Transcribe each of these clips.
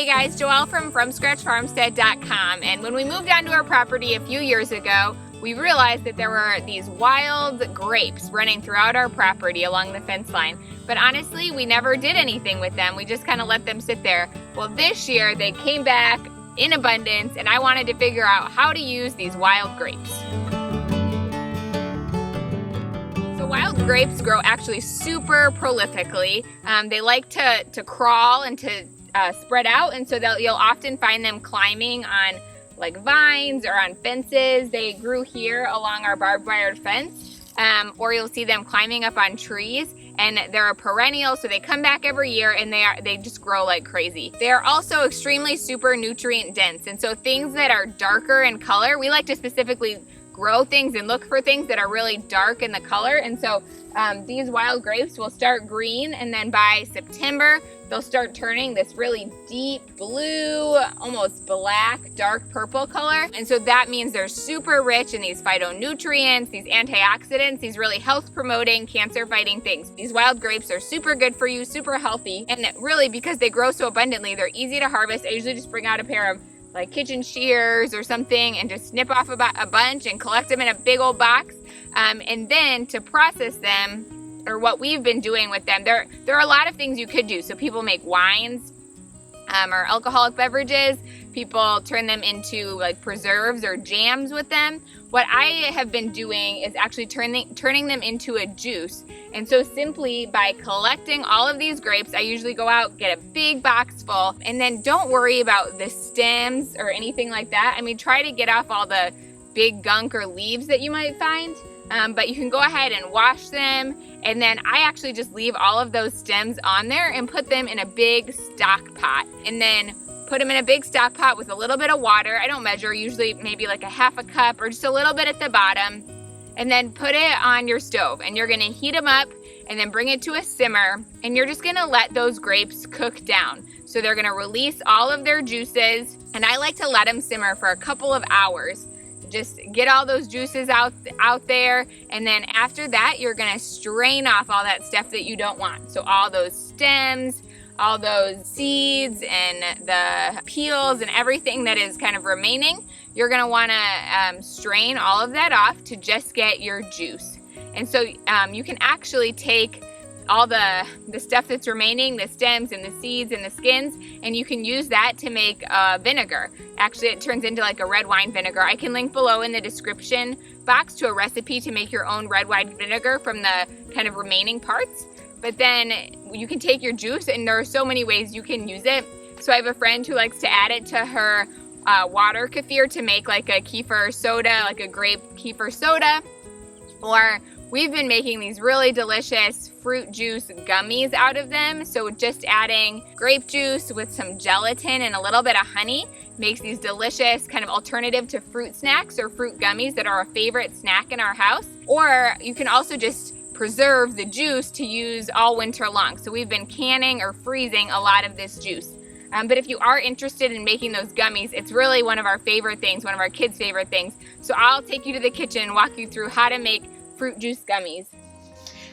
Hey guys, Joelle from FromScratchFarmstead.com, and when we moved onto our property a few years ago, we realized that there were these wild grapes running throughout our property along the fence line. But honestly, we never did anything with them. We just kind of let them sit there. Well, this year they came back in abundance, and I wanted to figure out how to use these wild grapes. So wild grapes grow actually super prolifically. They like to crawl and to spread out, and so you'll often find them climbing on like vines or on fences. They grew here along our barbed wire fence, or you'll see them climbing up on trees, and they're a perennial, so they come back every year, and they just grow like crazy. They are also extremely super nutrient dense, and so things that are darker in color, we like to specifically grow things and look for things that are really dark in the color. And so these wild grapes will start green, and then by September they'll start turning this really deep blue, almost black, dark purple color. And so that means they're super rich in these phytonutrients, these antioxidants, these really health promoting, cancer fighting things. These wild grapes are super good for you, super healthy, and really because they grow so abundantly, they're easy to harvest. I usually just bring out a pair of like kitchen shears or something and just snip off a bunch and collect them in a big old box. And then to process them, or what we've been doing with them, there are a lot of things you could do. So people make wines or alcoholic beverages. People turn them into like preserves or jams with them. What I have been doing is actually turning them into a juice. And so simply by collecting all of these grapes, I usually go out, get a big box full, and then don't worry about the stems or anything like that. I mean, try to get off all the big gunk or leaves that you might find. But you can go ahead and wash them, and then I actually just leave all of those stems on there and put them in a big stock pot, and then put them in a big stock pot with a little bit of water. I don't measure, usually maybe like a half a cup or just a little bit at the bottom, and then put it on your stove, and you're gonna heat them up and then bring it to a simmer, and you're just gonna let those grapes cook down. So they're gonna release all of their juices, and I like to let them simmer for a couple of hours. Just get all those juices out there, and then after that you're gonna strain off all that stuff that you don't want. So all those stems, all those seeds and the peels and everything that is kind of remaining, you're gonna wanna strain all of that off to just get your juice. And so you can actually take all the stuff that's remaining, the stems and the seeds and the skins, and you can use that to make vinegar. Actually, it turns into like a red wine vinegar. I can link below in the description box to a recipe to make your own red wine vinegar from the kind of remaining parts. But then you can take your juice, and there are so many ways you can use it. So I have a friend who likes to add it to her water kefir to make like a kefir soda, like a grape kefir soda. Or we've been making these really delicious fruit juice gummies out of them. So just adding grape juice with some gelatin and a little bit of honey makes these delicious kind of alternative to fruit snacks or fruit gummies that are a favorite snack in our house. Or you can also just preserve the juice to use all winter long. So we've been canning or freezing a lot of this juice. But if you are interested in making those gummies, it's really one of our favorite things, one of our kids' favorite things. So I'll take you to the kitchen and walk you through how to make fruit juice gummies.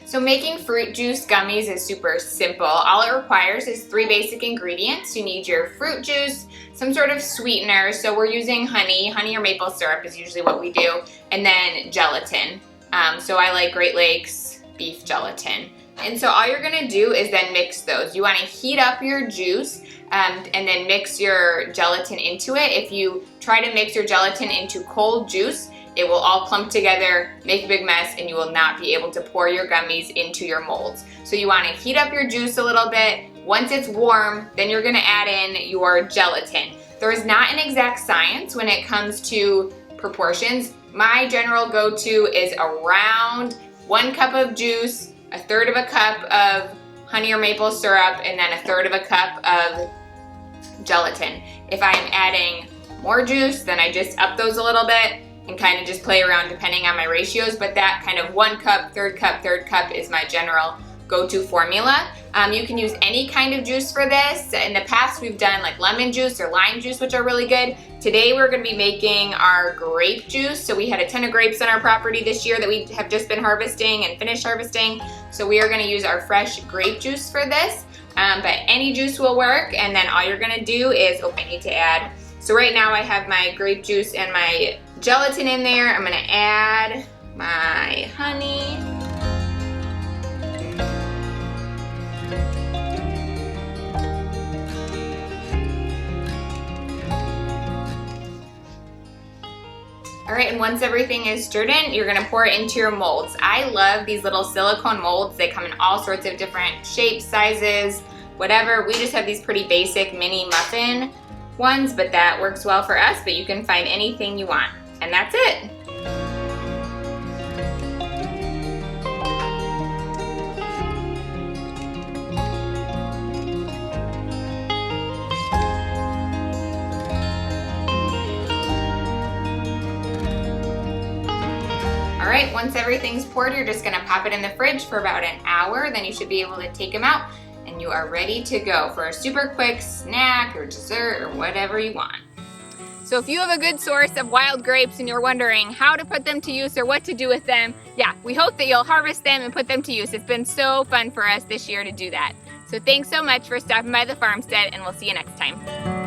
So making fruit juice gummies is super simple. All it requires is 3 basic ingredients. You need your fruit juice, some sort of sweetener. So we're using honey or maple syrup is usually what we do, and then gelatin. So I like Great Lakes beef gelatin. And so all you're gonna do is then mix those. You wanna heat up your juice and then mix your gelatin into it. If you try to mix your gelatin into cold juice, it will all clump together, make a big mess, and you will not be able to pour your gummies into your molds. So you wanna heat up your juice a little bit. Once it's warm, then you're gonna add in your gelatin. There is not an exact science when it comes to proportions. My general go-to is around 1 cup of juice, 1/3 of a cup of honey or maple syrup, and then 1/3 of a cup of gelatin. If I'm adding more juice, then I just up those a little bit and kind of just play around depending on my ratios, but that kind of 1 cup, 1/3 cup is my general go-to formula. You can use any kind of juice for this. In the past, we've done like lemon juice or lime juice, which are really good. Today, we're gonna be making our grape juice. So we had a ton of grapes on our property this year that we have just been harvesting and finished harvesting. So we are gonna use our fresh grape juice for this. but any juice will work. And then all you're gonna do is, I need to add. So right now I have my grape juice and my gelatin in there. I'm gonna add my honey. All right, and once everything is stirred in, you're gonna pour it into your molds. I love these little silicone molds. They come in all sorts of different shapes, sizes, whatever. We just have these pretty basic mini muffin ones, but that works well for us, but you can find anything you want. And that's it. All right, once everything's poured, you're just gonna pop it in the fridge for about an hour. Then you should be able to take them out and you are ready to go for a super quick snack or dessert or whatever you want. So if you have a good source of wild grapes and you're wondering how to put them to use or what to do with them, yeah, we hope that you'll harvest them and put them to use. It's been so fun for us this year to do that. So thanks so much for stopping by the farmstead, and we'll see you next time.